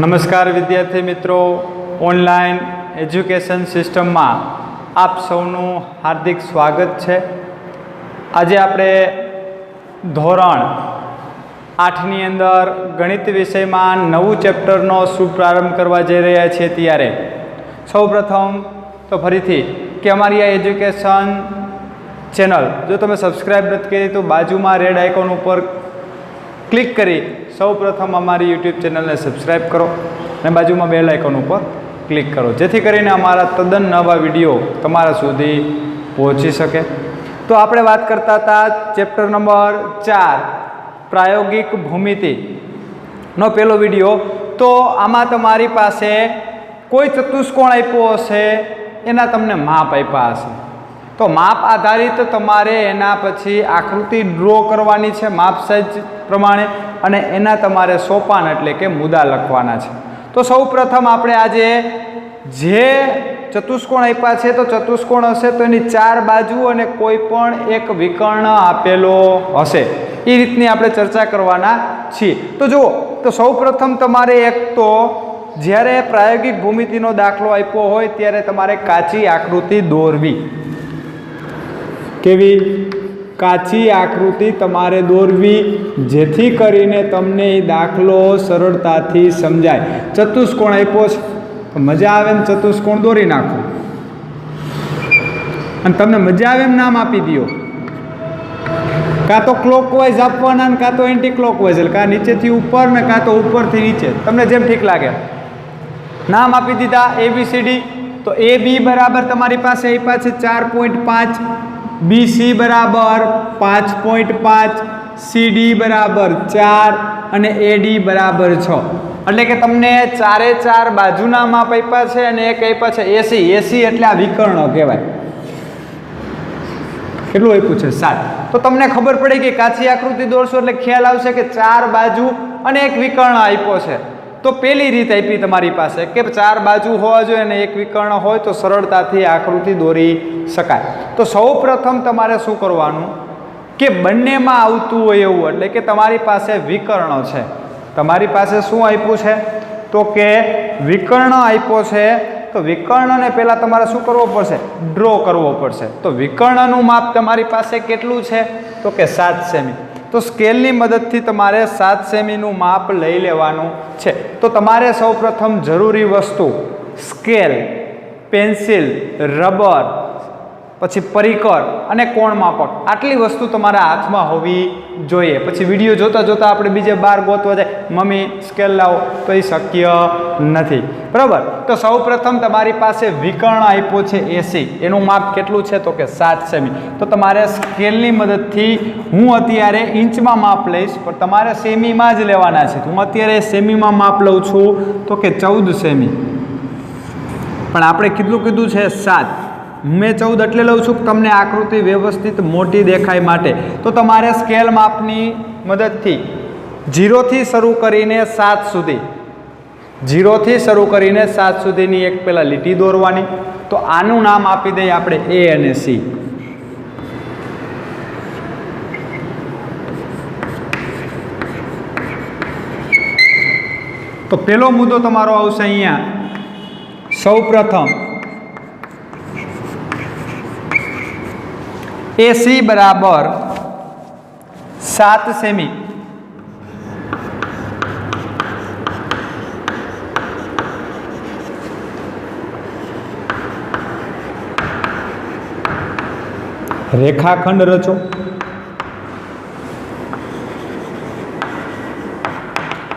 નમસ્કાર વિદ્યાર્થી મિત્રો, ઓનલાઈન એજ્યુકેશન સિસ્ટમમાં આપ સૌનું હાર્દિક સ્વાગત છે. આજે આપણે ધોરણ 8ની અંદર ગણિત વિષયમાં નવું ચેપ્ટરનો શુભારંભ કરવા જઈ રહ્યા છીએ. ત્યારે સૌપ્રથમ તો ફરીથી કે અમારી આ એજ્યુકેશન ચેનલ જો તમે સબસ્ક્રાઈબ નથી કરી તો બાજુમાં રેડ આઇકોન ઉપર ક્લિક કરી સૌપ્રથમ અમારી યુટ્યુબ ચેનલને સબસ્ક્રાઈબ કરો અને બાજુમાં બેલ આઇકોન ઉપર ક્લિક કરો, જેથી કરીને અમારા તદ્દન નવા વિડીયો તમારા સુધી પહોંચી શકે. તો આપણે વાત કરતા હતા ચેપ્ટર નંબર 4 પ્રાયોગિક ભૂમિતિનો પહેલો વિડીયો. તો આમાં તમારી પાસે કોઈ ચતુષ્કોણ આપ્યો હશે, એના તમને માપ આપ્યા હશે. તો માપ આધારિત તમારે એના પછી આકૃતિ ડ્રો કરવાની છે માપ સાઇઝ પ્રમાણે, અને એના તમારે સોપાન એટલે કે મુદ્દા લખવાના છે. તો સૌ પ્રથમ આપણે આજે જે ચતુષ્કોણ આપ્યા છે, તો ચતુષ્કોણ હશે તો એની 4 બાજુ અને કોઈ પણ એક વિકર્ણ આપેલો હશે, એ રીતની આપણે ચર્ચા કરવાના છીએ. તો જુઓ, તો સૌ પ્રથમ તમારે એક તો જ્યારે પ્રાયોગિક ભૂમિતિનો દાખલો આપ્યો હોય ત્યારે તમારે કાચી આકૃતિ દોરવી. કેવી? કાચી આકૃતિ તમારે દોરવી, જેથી કરીને તમને એ દાખલો સરળતાથી સમજાય. ચતુષ્કોણ આપ્યો છે તો મજા આવે ને ચતુષ્કોણ દોરી નાખો, અને તમને મજા આવે એમ નામ આપી દો. કાં તો ક્લોકવાઇઝ આપવાના ને કાં તો એન્ટી ક્લોકવાઇઝ, એટલે કાં નીચેથી ઉપર ને કાં તો ઉપરથી નીચે, તમને જેમ ઠીક લાગે. નામ આપી દીધા ABCD. તો AB બરાબર તમારી પાસે આપ્યા છે 4.5, BC બરાબર 5.5, CD બરાબર 4 અને AD બરાબર 6. એટલે કે તમને 4 બાજુના માપ આપ્યા છે અને એક આપ્યા છે AC. AC એટલે આ વિકર્ણ કહેવાય. કેટલું આપ્યું છે? 7. તો તમને ખબર પડે કે કાચી આકૃતિ દોરશો એટલે ખ્યાલ આવશે કે 4 બાજુ અને એક વિકર્ણ આપ્યો છે. તો પેલી રીત આપી તમારી પાસે કે 4 બાજુ હોવા જોઈએ અને એક વિકર્ણ હોય તો સરળતાથી આકૃતિ દોરી શકાય. તો સૌ પ્રથમ તમારે શું કરવાનું કે બંનેમાં આવતું હોય એવું, એટલે કે તમારી પાસે વિકર્ણ છે, તમારી પાસે શું આપ્યું છે તો કે વિકર્ણ આપ્યો છે. તો વિકર્ણને પહેલાં તમારે શું કરવો પડશે? ડ્રો કરવો પડશે. તો વિકર્ણનું માપ તમારી પાસે કેટલું છે તો કે 7 સેમી. તો સ્કેલની મદદથી તમારે 7 સેમીનું માપ લઈ લેવાનું છે. તો તમારે સૌપ્રથમ જરૂરી વસ્તુ સ્કેલ, પેન્સિલ, રબર, પછી પરિકર અને કોણ માપક, આટલી વસ્તુ તમારા હાથમાં હોવી જોઈએ. પછી વિડીયો જોતા જોતા આપણે બીજે બહાર ગોતવા જાય, મમ્મી સ્કેલ લાવો, તો એ શક્ય નથી. બરાબર? તો સૌ પ્રથમ તમારી પાસે વિકર્ણ આપ્યો છે AC, એનું માપ કેટલું છે તો કે 7 સેમી. તો તમારે સ્કેલની મદદથી, હું અત્યારે ઇંચમાં માપ લઈશ પણ તમારે સેમીમાં જ લેવાના છે. હું અત્યારે સેમીમાં માપ લઉં છું તો કે 14 સેમી, પણ આપણે કેટલું કીધું છે? 7. મેં 14 એટલે લઉં છું કે તમને આકૃતિ વ્યવસ્થિત મોટી દેખાય માટે. તો તમારે સ્કેલ માપની મદદથી 0થી શરૂ કરીને 7 સુધી, 0થી શરૂ કરીને 7 સુધીની એક પહેલાં લીટી દોરવાની. તો આનું નામ આપી દઈએ આપણે A અને C. તો પહેલો મુદ્દો તમારો આવશે અહીંયા. સૌ પ્રથમ AC બરાબર 7 સેમી. રેખાખંડ રચો.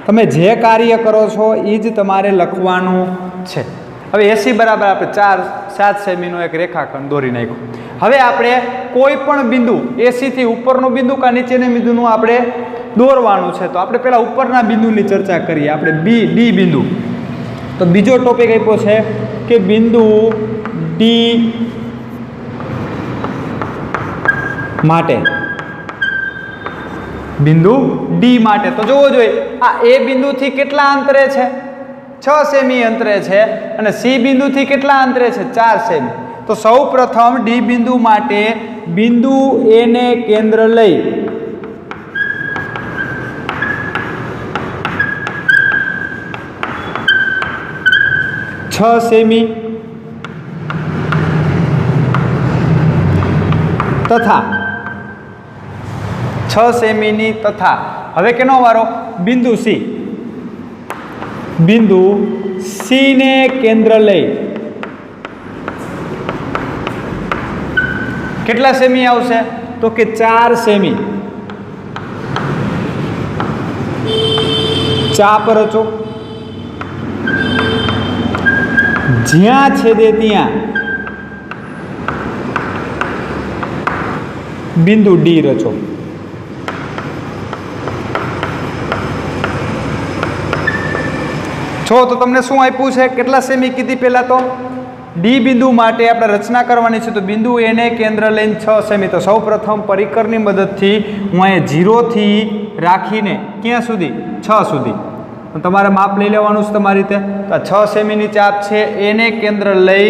તમે જે કાર્ય કરો છો એ જ તમારે લખવાનું છે. હવે AC બરાબર આપણે 7 સેમીનો એક રેખાખંડ દોરી નાખ્યો. હવે આપણે કોઈ પણ બિંદુ AC થી ઉપરનું બિંદુ કે નીચેના બિંદુનું આપણે દોરવાનું છે. તો આપણે પહેલા ઉપરના બિંદુની ચર્ચા કરીએ. આપણે D બિંદુ, તો બીજો ટોપિક આપ્યો છે કે બિંદુ D માટે, બિંદુ D માટે. તો જોવો જોઈએ આ A બિંદુથી કેટલા અંતરે છે? 6 સેમી અંતરે છે. અને C બિંદુથી કેટલા અંતરે છે? 4 સેમી. તો સૌ પ્રથમ D બિંદુ માટે બિંદુ A ને કેન્દ્ર લઈ 6 સેમી તથા 6 સેમીની તથા હવે કેનો વારો? બિંદુ સી. બિંદુ સી ને કેન્દ્ર લઈ કેટલા સેમી આવશે? તો કે 4 સેમી. ચાપ રચો. જ્યાં છેદે ત્યાં બિંદુ ડી રચો. તો તમને શું આપ્યું છે? કેટલા સેમી કીધી? પહેલા તો ડી બિંદુ માટે આપણે રચના કરવાની છે. તો બિંદુ એને કેન્દ્ર લઈને 6 સેમી. તો સૌ પ્રથમ પરિકરની મદદથી હું અહીંયા 0 થી રાખીને ક્યાં સુધી? 6 સુધી. તમારે માપ લઈ લેવાનું છે તમારી રીતે. તો 6 સેમીની ચાપ છે એને કેન્દ્ર લઈ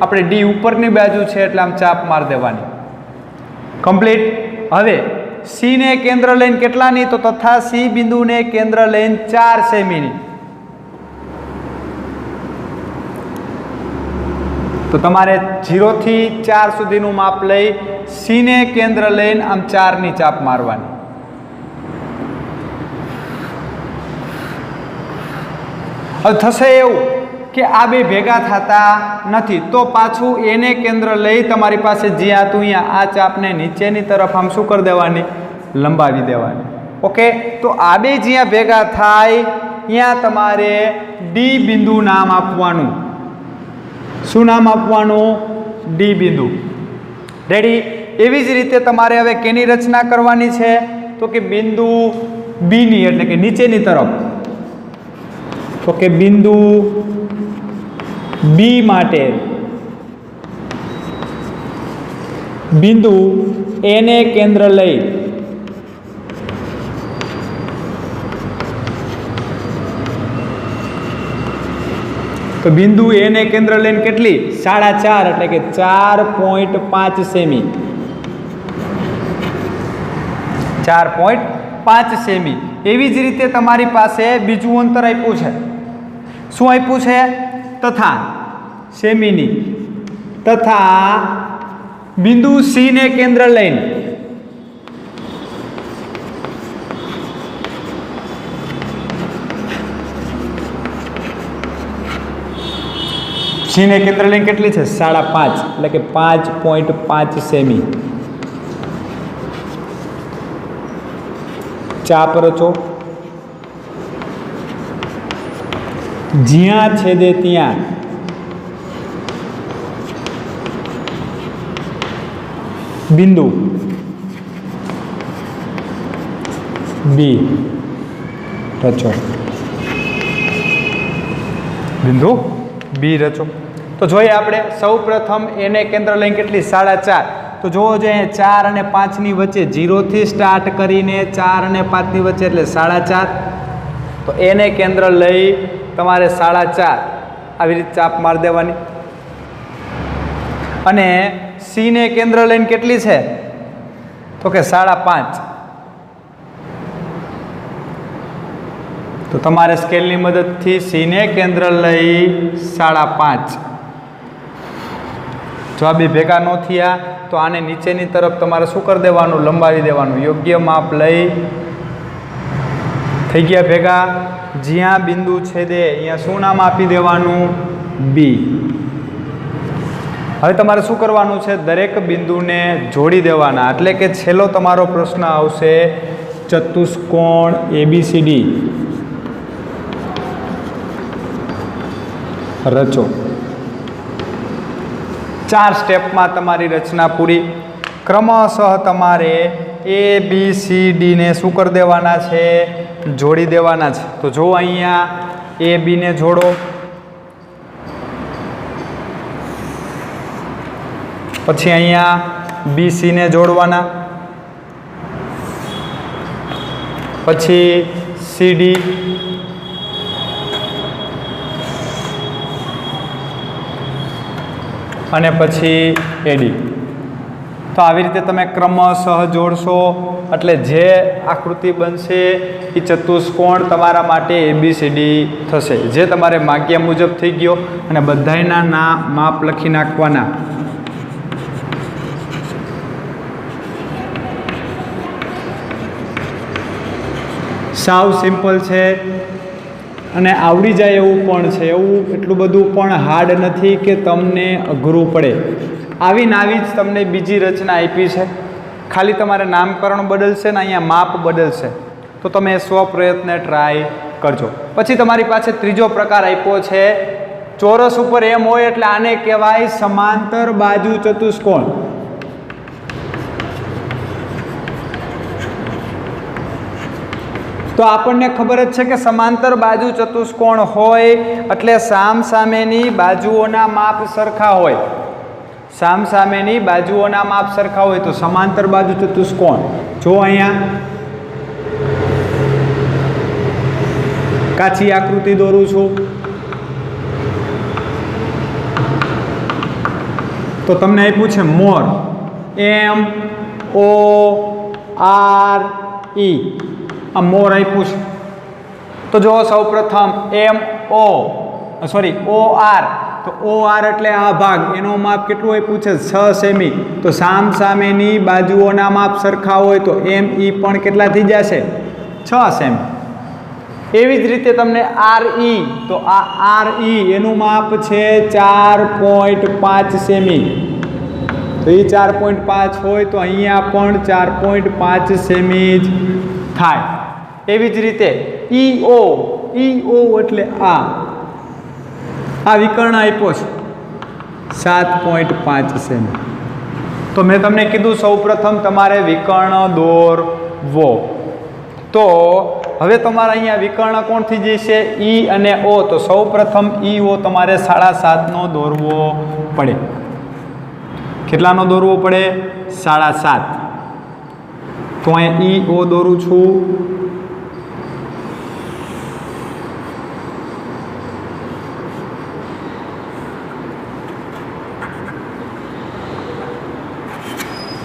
આપણે ડી ઉપરની બાજુ છે એટલે આમ ચાપ માર દેવાની. કમ્પ્લીટ. હવે સી ને કેન્દ્ર લઈને કેટલાની? તો તથા સી બિંદુને કેન્દ્ર લઈને 4 સેમીની. તો તમારે 0 થી 4 સુધીનું માપ લઈ સી ને કેન્દ્ર લઈને આમ 4ની ચાપ મારવાની. હવે થશે એવું કે આ બે ભેગા થતા નથી તો પાછું એને કેન્દ્ર લઈ તમારી પાસે જ્યાં હતું અહીંયા આ ચાપને નીચેની તરફ આમ શું કરી દેવાની? લંબાવી દેવાની. ઓકે. તો આ બે જ્યાં ભેગા થાય ત્યાં તમારે ડી બિંદુ નામ આપવાનું. શું નામ આપવાનું? ડી બિંદુ. રેડી. એવી જ રીતે તમારે હવે કેની રચના કરવાની છે? તો કે બિંદુ બીની એટલે કે નીચેની તરફ. તો કે બિંદુ બી માટે બિંદુ એને કેન્દ્ર લઈ તો બિંદુ એને કેન્દ્ર લઈને કેટલી? 4.5 એટલે કે 4.5 સેમી. 4.5 સેમી. એવી જ રીતે તમારી પાસે બીજું અંતર આપ્યું છે. શું આપ્યું છે? તથા સેમીની તથા બિંદુ સી ને કેન્દ્ર લઈને સી ને કેન્દ્ર લઈને કેટલી છે? 5.5 એટલે કે 5.5 સેમી. ચાપ રચો. જ્યાં છેદે ત્યાં બિંદુ બી રચો. બિંદુ બી રચો. તો જોઈએ આપણે સૌ પ્રથમ એને કેન્દ્ર લઈને કેટલી? 4.5. તો જોવો જોઈએ 4 અને 5ની વચ્ચે 0 થી સ્ટાર્ટ કરીને 4 અને 5ની વચ્ચે એટલે 4.5. તો એને કેન્દ્ર લઈ તમારે 4.5 આવી રીતે ચાપ માર દેવાની. અને સી ને કેન્દ્ર લઈને કેટલી છે? તો કે 5.5. તો તમારે સ્કેલની મદદથી સી ને કેન્દ્ર લઈ 5.5. જો આ બે ભેગા ન થયા તો આને નીચેની તરફ તમારે શું કરી દેવાનું? લંબાવી દેવાનું. યોગ્ય માપ લઈ થઈ ગયા ભેગા. જ્યાં બિંદુ છેદે અહીંયા શું નામ આપી દેવાનું? બી. હવે તમારે શું કરવાનું છે? દરેક બિંદુને જોડી દેવાના. એટલે કે છેલ્લો તમારો પ્રશ્ન આવશે ચતુષ્કોણ ABCD રચો. 4 સ્ટેપમાં તમારી રચના પૂરી. ક્રમશઃ તમારે ABCD ને શું કરી દેવાના છે? જોડી દેવાના છે. તો જો અહીંયા AB ને જોડો. પછી અહીંયા BC ને જોડવાના. પછી CD અને પછી AD. તો આવી રીતે તમે ક્રમશઃ જોડશો એટલે જે આકૃતિ બનશે એ ચતુષ્કોણ તમારા માટે ABCD થશે, જે તમારે માગ્યા મુજબ થઈ ગયો. અને બધાયના માપ લખી નાખવાના. સાવ સિમ્પલ છે અને આવડી જાય એવું પણ છે. એવું એટલું બધું પણ હાર્ડ નથી કે તમને અઘરું પડે. આવી જ તમને બીજી રચના આપી છે, ખાલી તમારે નામકરણ બદલશે ને અહીંયા માપ બદલશે. તો તમે સ્વપ્રયત્ને ટ્રાય કરજો. પછી તમારી પાસે ત્રીજો પ્રકાર આપ્યો છે, ચોરસ ઉપર એમ હોય એટલે આને કહેવાય સમાંતર બાજુ ચતુષ્કોણ. તો આપણને ખબર જ છે કે સમાંતર બાજુ ચતુષ્કોણ હોય એટલે સામસામેની બાજુઓના માપ સરખા હોય. સામસામેની બાજુઓના માપ સરખા હોય તો સમાંતર બાજુ ચતુષ્કોણ. જો અહીંયા કાચી આકૃતિ દોરું છું તો તમને આપ્યું છે મોર, MORE. આ મોર આપ્યું છે તો જો સૌ પ્રથમ OR. તો OR એટલે આ ભાગ, એનો માપ કેટલું આપ્યું છે 6 સેમી. તો સામસામેની બાજુઓના માપ સરખા હોય તો ME પણ કેટલા થઈ જશે 6 સેમી. એવી જ રીતે તમને RE, તો આ RE એનું માપ છે 4.5 સેમી. તો એ 4.5 હોય તો અહીંયા પણ 4.5 સેમી જ થાય. એવી જ રીતે EO એટલે આ વિકર્ણ આપ્યો છે 7.5 સેમી. તો મેં તમને કીધું સૌ પ્રથમ તમારે વિકર્ણ દોરવો. તો હવે તમારે અહીંયા વિકર્ણ કોણ થઈ જશે E અને O. તો સૌ પ્રથમ EO તમારે 7.5 દોરવો પડે. કેટલાનો દોરવો પડે 7.5. તો અહીંયા EO દોરું છું.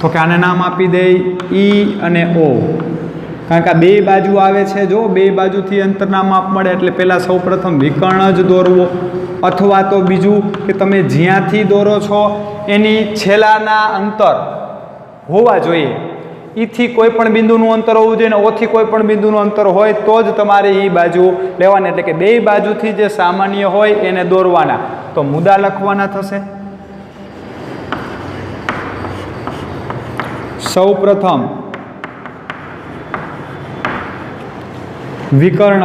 તો કે આને નામ આપી દે E અને O, કારણ કે આ બે બાજુ આવે છે. જો બે બાજુથી અંતરના માપ મળે એટલે પહેલાં સૌ પ્રથમ વિકર્ણ જ દોરવો, અથવા તો બીજું કે તમે જ્યાંથી દોરો છો એની છેલ્લાના અંતર હોવા જોઈએ. ઈથી કોઈ પણ બિંદુનું અંતર હોવું જોઈએ ને ઓથી કોઈ પણ બિંદુનું અંતર હોય તો જ તમારે એ બાજુ લેવાની. એટલે કે બે બાજુથી જે સામાન્ય હોય એને દોરવાના. તો મુદ્દા લખવાના થશે. સૌ પ્રથમ વિકર્ણ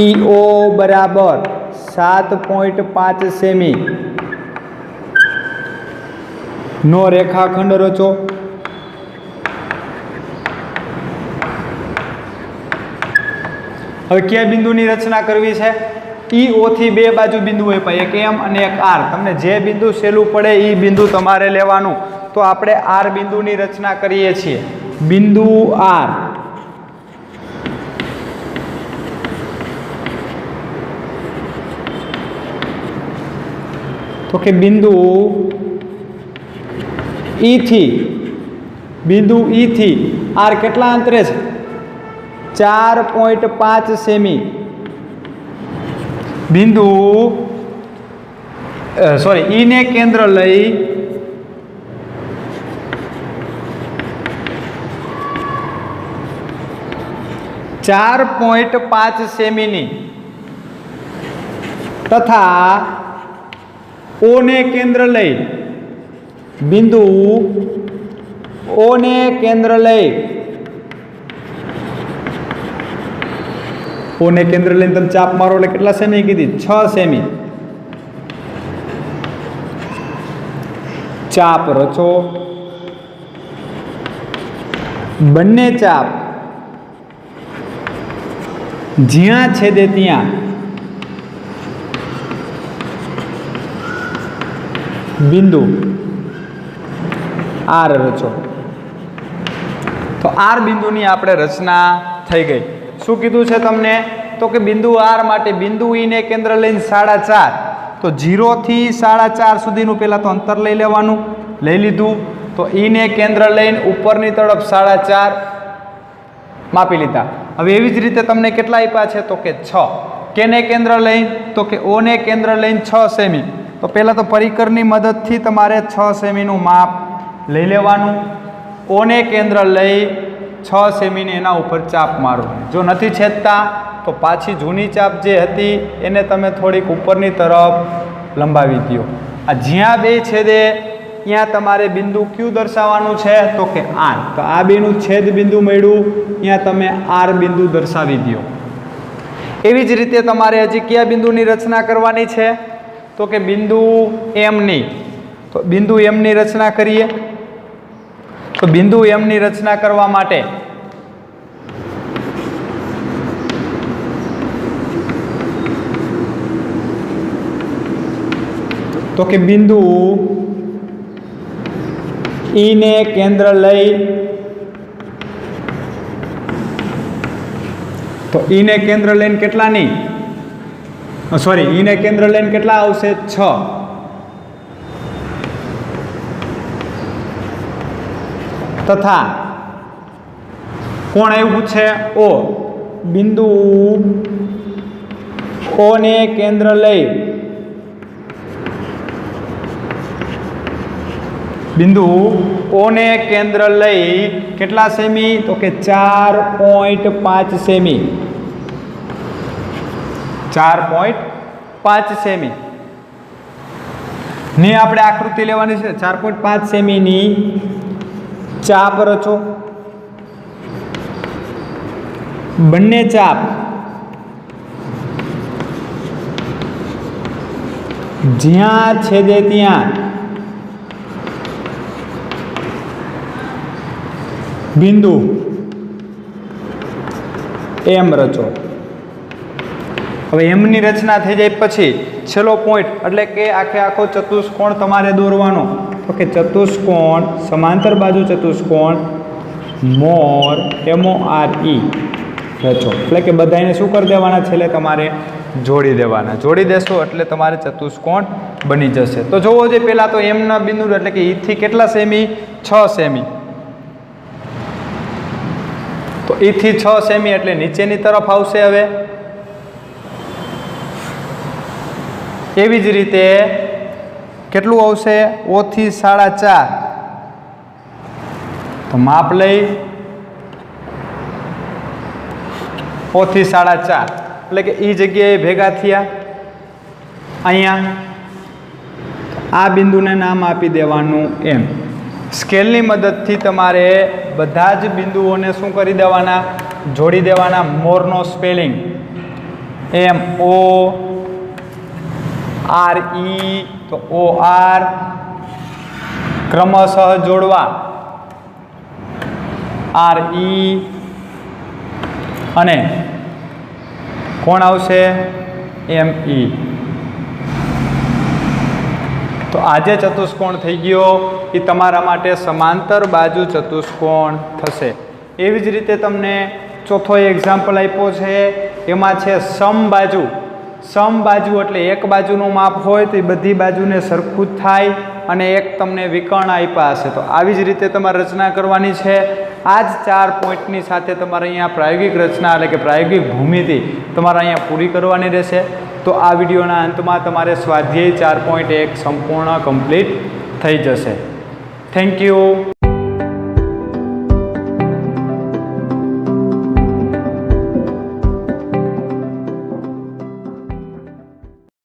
EO બરાબર 7.5 સેમી નો રેખાખંડ રચો. હવે કયા બિંદુની રચના કરવી છે? EO થી બે બાજુ બિંદુ હોય, એક M અને એક R. તમને જે બિંદુ સહેલું પડે એ બિંદુ તમારે લેવાનું. તો આપણે R બિંદુની રચના કરીએ છીએ. બિંદુ R. તો કે બિંદુ E થી R કેટલા અંતરે છે? 4.5 સેમી. બિંદુ E ને કેન્દ્ર લઈ ચાર 4.5 સેમીની તથા O ને કેન્દ્ર લઈ બિંદુ O ને કેન્દ્ર લઈ O ને કેન્દ્ર લઈને તમે ચાપ મારો એટલે કેટલા સેમી કીધી? 6 સેમી. ચાપ રચો. બંને ચાપ જ્યાં છેદે ત્યાં બિંદુ R રચો. તો R બિંદુની આપણે રચના થઈ ગઈ. શું કીધું છે તમને? તો કે બિંદુ R માટે બિંદુ E ને કેન્દ્ર લઈને 4.5. તો તો 0 થી 4.5 સુધીનું પહેલાં તો અંતર લઈ લેવાનું. લઈ લીધું તો ઈને કેન્દ્ર લઈને ઉપરની તરફ 4.5 માપી લીધા. હવે એવી જ રીતે તમને કેટલા આપ્યા છે તો કે 6. કેને કેન્દ્ર લઈને તો કે O ને કેન્દ્ર લઈને 6 સેમી. તો પહેલાં તો પરિકરની મદદથી તમારે 6 સેમીનું માપ લઈ લેવાનું. O ને કેન્દ્ર લઈ 6 સેમીને એના ઉપર ચાપ મારો. જો નથી છેદતા તો પાછી જૂની ચાપ જે હતી એને તમે થોડીક ઉપરની તરફ લંબાવી દો. આ જ્યાં બે છેદે ત્યાં તમારે બિંદુ ક્યુ દર્શાવવાનું છે તો કે R. તો આ બેનું છેદ બિંદુ મળ્યું, ત્યાં તમે R બિંદુ દર્શાવી દો. એવી જ રીતે તમારે હજી કયા બિંદુની રચના કરવાની છે તો કે બિંદુ Mની. તો બિંદુ Mની રચના કરીએ. તો બિંદુ Mની રચના કરવા માટે તો કે બિંદુ E ને કેન્દ્ર લઈ તો E ને કેન્દ્ર લઈને કેટલાની E ને કેન્દ્ર લઈને કેટલા આવશે 6. તથા કોણ આવ્યું છે O. બિંદુ O ને કેન્દ્ર લઈ બિંદુ O ને કેન્દ્ર લઈ કેટલા સેમી તો કે 4.5 સેમી. 4.5 સેમી ની આપણે આકૃતિ લેવાની છે. 4.5 સેમીની ચાપ રચો. બંને ચાપ જ્યાં છેદે ત્યાં બિંદુ M રચો. હવે એમની રચના થઈ જાય પછી છેલ્લો પોઈન્ટ એટલે કે આખો ચતુષ્કોણ તમારે દોરવાનો. તો કે ચતુષ્કોણ સમાંતર બાજુ ચતુષ્કોણ MORE રચો. એટલે કે બધાને શું કરી દેવાના છેલ્લે તમારે જોડી દેવાના. જોડી દેશો એટલે તમારે ચતુષ્કોણ બની જશે. તો જોવો જે પહેલાં તો એમના બિંદુ એટલે કે ઈથી કેટલા સેમી 6 સેમી. તો ઈથી 6 સેમી એટલે નીચેની તરફ આવશે. હવે એવી જ રીતે કેટલું આવશે O થી 4.5. તો માપ લઈ O થી 4.5 એટલે કે એ જગ્યાએ ભેગા થયા. અહીંયા આ બિંદુને નામ આપી દેવાનું M. સ્કેલની મદદથી તમારે બધા જ બિંદુઓને શું કરી દેવાના જોડી દેવાના. મોરનો સ્પેલિંગ MORE તો OR ક્રમશઃ જોડવા RE અને કોણ આવશે ME. તો આજે ચતુષ્કોણ થઈ ગયો એ તમારા માટે સમાંતર બાજુ ચતુષ્કોણ થશે. એવી જ રીતે તમને ચોથો એક્ઝામ્પલ આપ્યો છે. એમાં છે સમબાજુ. સમબાજુ એટલે એક બાજુનું માપ હોય તો એ બધી બાજુને સરખું જ થાય અને એક તમને વિકર્ણ આપ્યા હશે. તો આવી જ રીતે તમારે રચના કરવાની છે. આ જ 4 પોઈન્ટની સાથે તમારે અહીંયા પ્રાયોગિક રચના એટલે કે પ્રાયોગિક ભૂમિતિ તમારે અહીંયા પૂરી કરવાની રહેશે. તો આ વિડીયોના અંતમાં તમારે સ્વાધ્યાય 4.1 સંપૂર્ણ કમ્પ્લીટ થઈ જશે. Thank you.